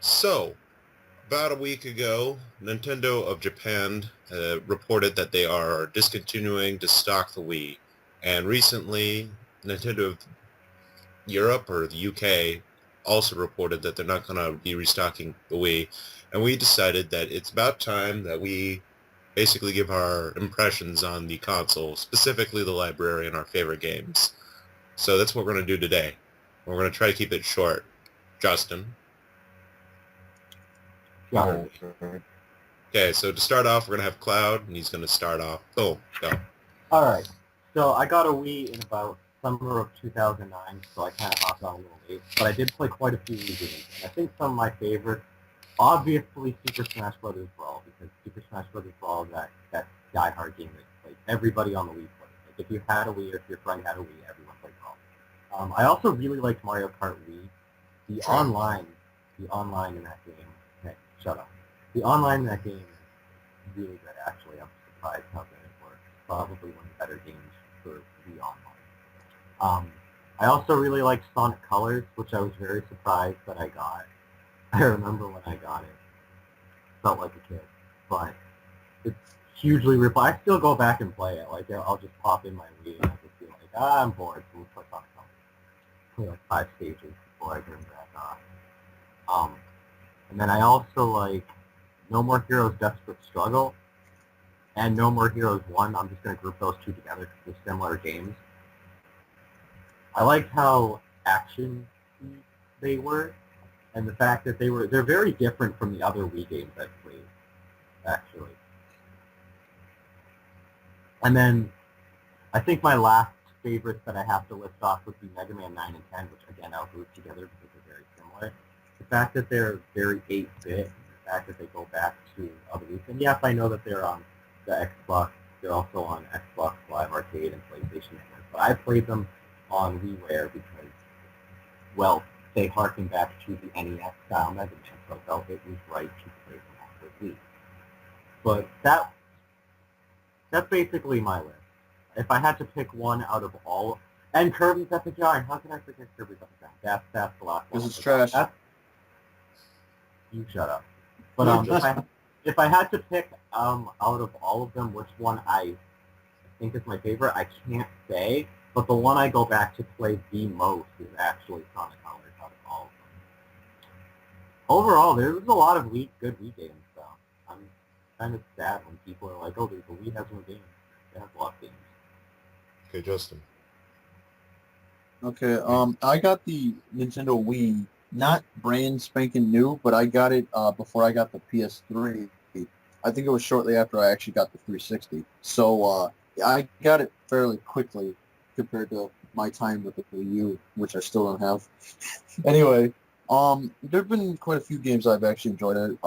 So, about a week ago, Nintendo of Japan reported that they are discontinuing to stock the Wii. And recently, Nintendo of Europe or the UK also reported that they're not going to be restocking the Wii. And we decided that it's about time that we basically give our impressions on the console, specifically the library and our favorite games. So that's what we're going to do today. We're going to try to keep it short. Justin. Yeah. Okay, so to start off, we're going to have Cloud, and he's going to start off. Go. All right. So I got a Wii in about summer of 2009, so I kind of hopped on a little late. But I did play quite a few Wii games. And I think some of my favorites, obviously Super Smash Bros. Brawl, because Super Smash Bros. Brawl is that die-hard game that like, everybody on the Wii plays. Like if you had a Wii or if your friend had a Wii, everyone played Brawl. I also really liked Mario Kart Wii. The online in that game. Hey, shut up. The online in that game is really good. Actually, I'm surprised how good it works. Probably one of the better games for the online. I also really liked Sonic Colors, which I was very surprised that I got. I remember when I got it. Felt like a kid, but it's hugely replayable. I still go back and play it. Like I'll just pop in my Wii and I just feel like, I'm bored, so let's play Sonic Colors. Play like 5 stages before I turn back off. And then I also like No More Heroes Desperate Struggle and No More Heroes 1. I'm just going to group those two together because they're similar games. I liked how action they were, and the fact that they're very different from the other Wii games I've played, actually. And then I think my last favorites that I have to list off would be Mega Man 9 and 10, which again I'll group together because they're very similar. The fact that they're very 8-bit, the fact that they go back to other Wii's, and yes, I know that they're on the Xbox, they're also on Xbox Live Arcade and PlayStation Network, but I played them on WiiWare because, well, they harken back to the NES style Mega Man, so I felt it was right to play them on the Wii. But that's basically my list. If I had to pick one out of all, and Kirby's Epic Yarn, how can I forget Kirby's Epic Yarn? That's the last one. Because it's trash. You shut up. But if I had to pick out of all of them, which one I think is my favorite, I can't say. But the one I go back to play the most is actually Sonic Colors out of all of them. Overall, there was a lot of good Wii games, though. I'm kind of sad when people are like, oh, the Wii has no games. It has a lot of games. Okay, Justin. Okay, I got the Nintendo Wii, not brand spanking new, but I got it before I got the PS3. I think it was shortly after I actually got the 360. So I got it fairly quickly compared to my time with the Wii U, which I still don't have. Anyway, there have been quite a few games I've actually enjoyed.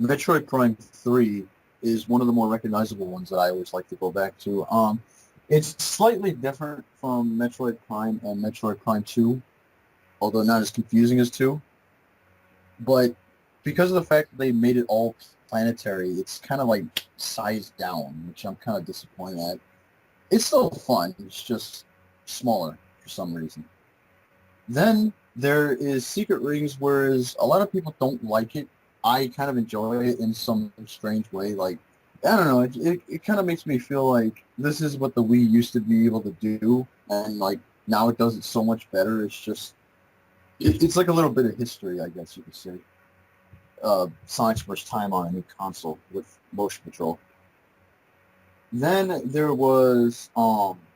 Metroid Prime 3 is one of the more recognizable ones that I always like to go back to. It's slightly different from Metroid Prime and Metroid Prime 2, although not as confusing as 2. But because of the fact that they made it all planetary, it's kind of like sized down, which I'm kind of disappointed at. It's still fun. It's just smaller for some reason. Then there is Secret Rings, whereas a lot of people don't like it. I kind of enjoy it in some strange way. Like, I don't know, it kind of makes me feel like this is what the Wii used to be able to do, and like now it does it so much better. It's just, it's like a little bit of history, I guess you could say. Sonic's first time on a new console with motion control. Then there was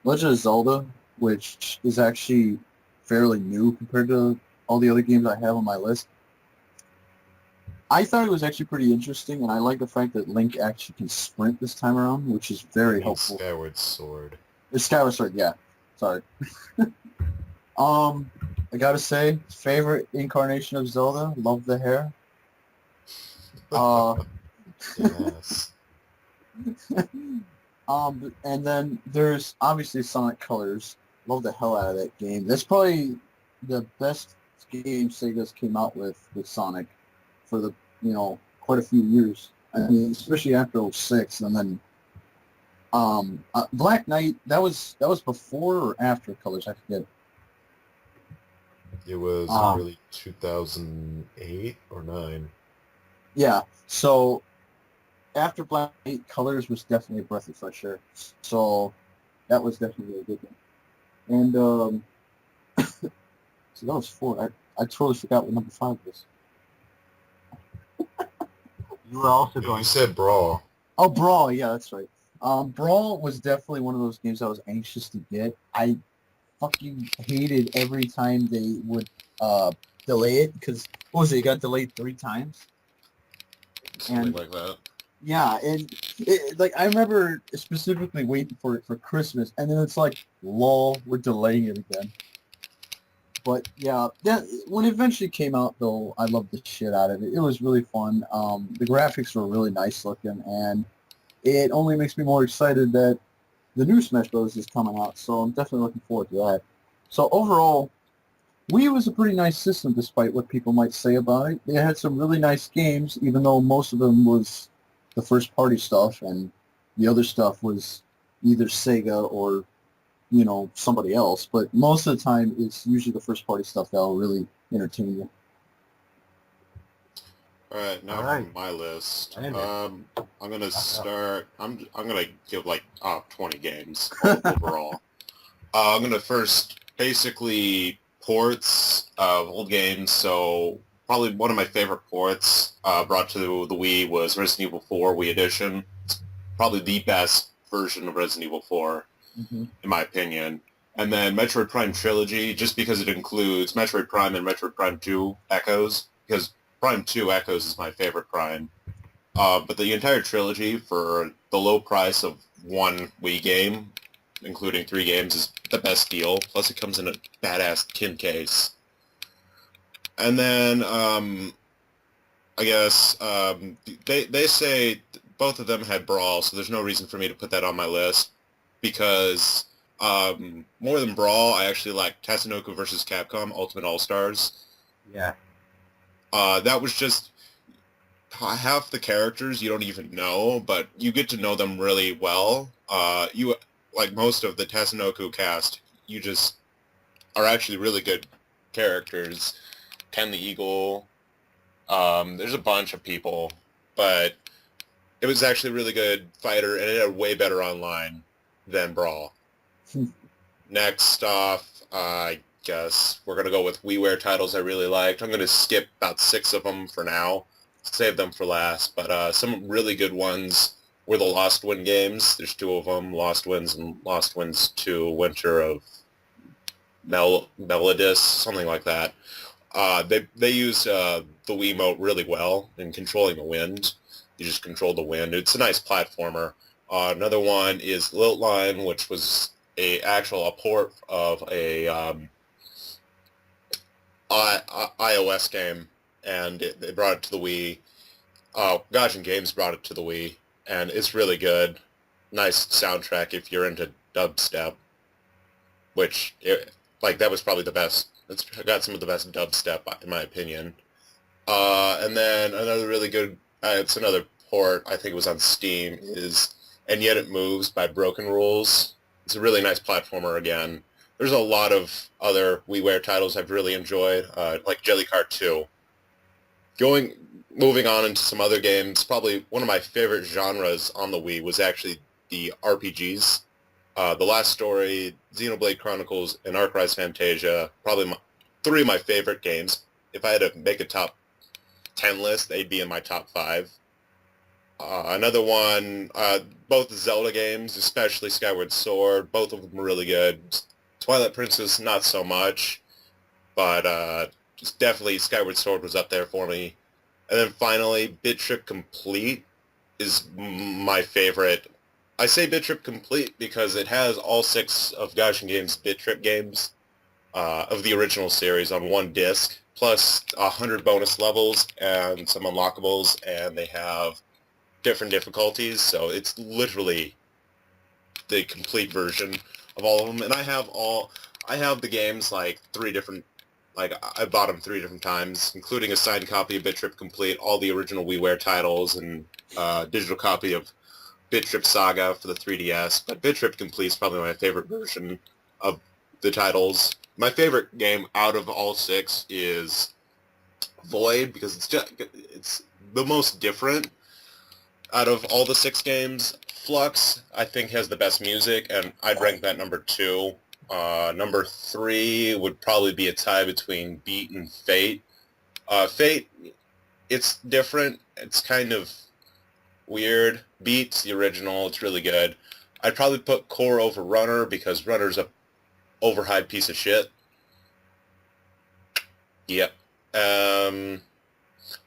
Legend of Zelda, which is actually fairly new compared to all the other games I have on my list. I thought it was actually pretty interesting, and I like the fact that Link actually can sprint this time around, which is very helpful. Skyward Sword. Skyward Sword, yeah. Sorry. I gotta say, favorite incarnation of Zelda. Love the hair. Yes. And then there's obviously Sonic Colors. Love the hell out of that game. That's probably the best game Sega's came out with Sonic for the, quite a few years. I mean, especially after 06, and then Black Knight, that was before or after Colors, I forget. It was Um, early 2008 or 9. Yeah. So after Black 8, Colors was definitely a breath of fresh air. So that was definitely a good one. And so that was 4. I totally forgot what number 5 was. you were also You going said Brawl. Oh, Brawl. Yeah, that's right. Brawl was definitely one of those games I was anxious to get. I fucking hated every time they would delay it because what was it? It got delayed 3 times. Something And like that. yeah, and like I remember specifically waiting for it for Christmas, and then it's like, lol, we're delaying it again. But yeah, that when it eventually came out, though, I loved the shit out of it. It was really fun. The graphics were really nice looking, and it only makes me more excited that the new Smash Bros. Is coming out. So I'm definitely looking forward to that. So overall, Wii was a pretty nice system, despite what people might say about it. They had some really nice games, even though most of them was the first-party stuff, and the other stuff was either Sega or somebody else. But most of the time, it's usually the first-party stuff that'll really entertain you. All right, all now for right. my list. And I'm gonna Wrap it up. start. I'm gonna give like 20 games overall. I'm gonna first basically ports of old games. So probably one of my favorite ports brought to the Wii was Resident Evil 4 Wii Edition. It's probably the best version of Resident Evil 4 Hmm. in my opinion. And then Metroid Prime Trilogy, just because it includes Metroid Prime and Metroid Prime 2 Echoes, because Prime 2 Echoes is my favorite Prime. But the entire trilogy for the low price of one Wii game, including 3 games, is the best deal. Plus it comes in a badass tin case. And then I guess they say both of them had Brawl, so there's no reason for me to put that on my list because more than Brawl, I actually like Tatsunoko versus Capcom Ultimate All-Stars. Yeah. That was just half the characters you don't even know, but you get to know them really well. You like most of the Tatsunoko cast, you just are actually really good characters. Ken the Eagle. There's a bunch of people, but it was actually a really good fighter, and it had way better online than Brawl. Next off, I guess we're going to go with WiiWare titles I really liked. I'm going to skip about 6 of them for now, save them for last, but some really good ones were the Lost Wind games. There's 2 of them, Lost Winds and Lost Winds 2, Winter of Melodis, something like that. They use the Wiimote really well in controlling the wind. You just control the wind. It's a nice platformer. Another one is Liltline, which was a port of a iOS game, and they brought it to the Wii. Gaijin Games brought it to the Wii, and it's really good. Nice soundtrack if you're into dubstep, that was probably the best. It's got some of the best dubstep in my opinion. And then another really good, it's another port, I think it was on Steam, is And Yet It Moves by Broken Rules. It's a really nice platformer again. There's a lot of other WiiWare titles I've really enjoyed, like Jellycar 2. Moving on into some other games, probably one of my favorite genres on the Wii was actually the RPGs. The Last Story, Xenoblade Chronicles, and Arc Rise Fantasia, probably 3 of my favorite games. If I had to make a top 10 list, they'd be in my top 5. Another one, both the Zelda games, especially Skyward Sword, both of them are really good. Twilight Princess, not so much, but just definitely Skyward Sword was up there for me. And then finally, Bit Trip Complete is my favorite. I say Bit Trip Complete because it has all 6 of Gaijin Games' Bit Trip games of the original series on one disc, plus 100 bonus levels and some unlockables, and they have different difficulties, so it's literally the complete version of all of them. And I have the games like 3 different, like I bought them 3 different times, including a signed copy of Bit Trip Complete, all the original WiiWare titles, and digital copy of Bit Trip Saga for the 3DS. But Bit Trip Complete is probably my favorite version of the titles. My favorite game out of all 6 is Void, because it's the most different out of all the 6 games. Flux, I think, has the best music, and I'd rank that number 2. Number 3 would probably be a tie between Beat and Fate. Fate, it's different. It's kind of weird. Beat's the original. It's really good. I'd probably put Core over Runner, because Runner's a overhyped piece of shit. Yep.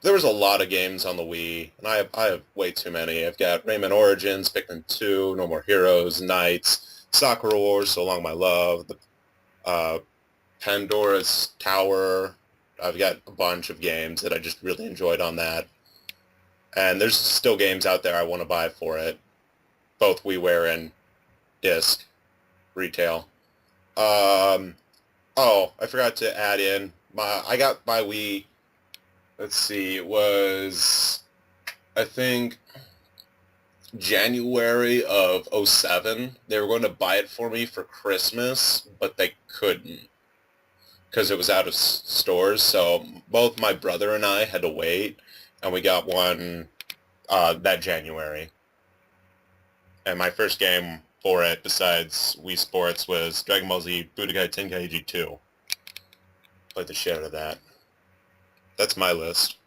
There was a lot of games on the Wii, and I have way too many. I've got Rayman Origins, Pikmin 2, No More Heroes, Knights, Sakura Wars, So Long My Love, the Pandora's Tower. I've got a bunch of games that I just really enjoyed on that. And there's still games out there I want to buy for it, both WiiWare and disc retail. Oh, I forgot to add in I got my Wii. Let's see, it was, I think, January of 2007. They were going to buy it for me for Christmas, but they couldn't because it was out of stores. So both my brother and I had to wait, and we got one that January. And my first game for it, besides Wii Sports, was Dragon Ball Z Budokai Tenkaichi 2. Played the shit out of that. That's my list.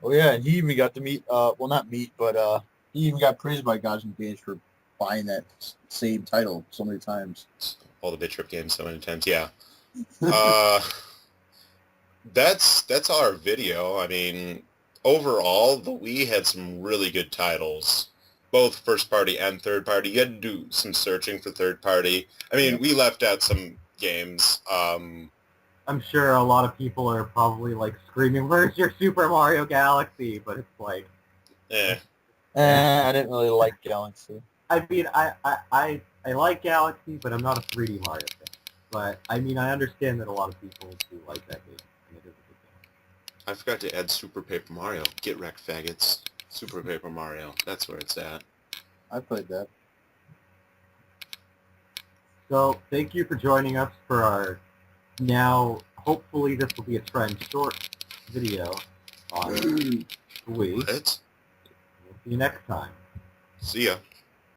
Oh yeah, and he even got to meet, well not meet, but he even got praised by Gods and Gage for buying that same title so many times. All the Bit Trip games so many times, yeah. That's our video. I mean, overall, the Wii had some really good titles, both first party and third party. You had to do some searching for third party. I mean, we left out some games. I'm sure a lot of people are probably like screaming, "Where's your Super Mario Galaxy?" But it's like, I didn't really like Galaxy. I mean, I like Galaxy, but I'm not a 3D Mario fan. But I mean, I understand that a lot of people do like that game, and it is a good game. I forgot to add Super Paper Mario. Get wrecked, faggots. Super Paper Mario. That's where it's at. I played that. So thank you for joining us for our hopefully this will be a trend short video on Wii. What? We'll see you next time. See ya.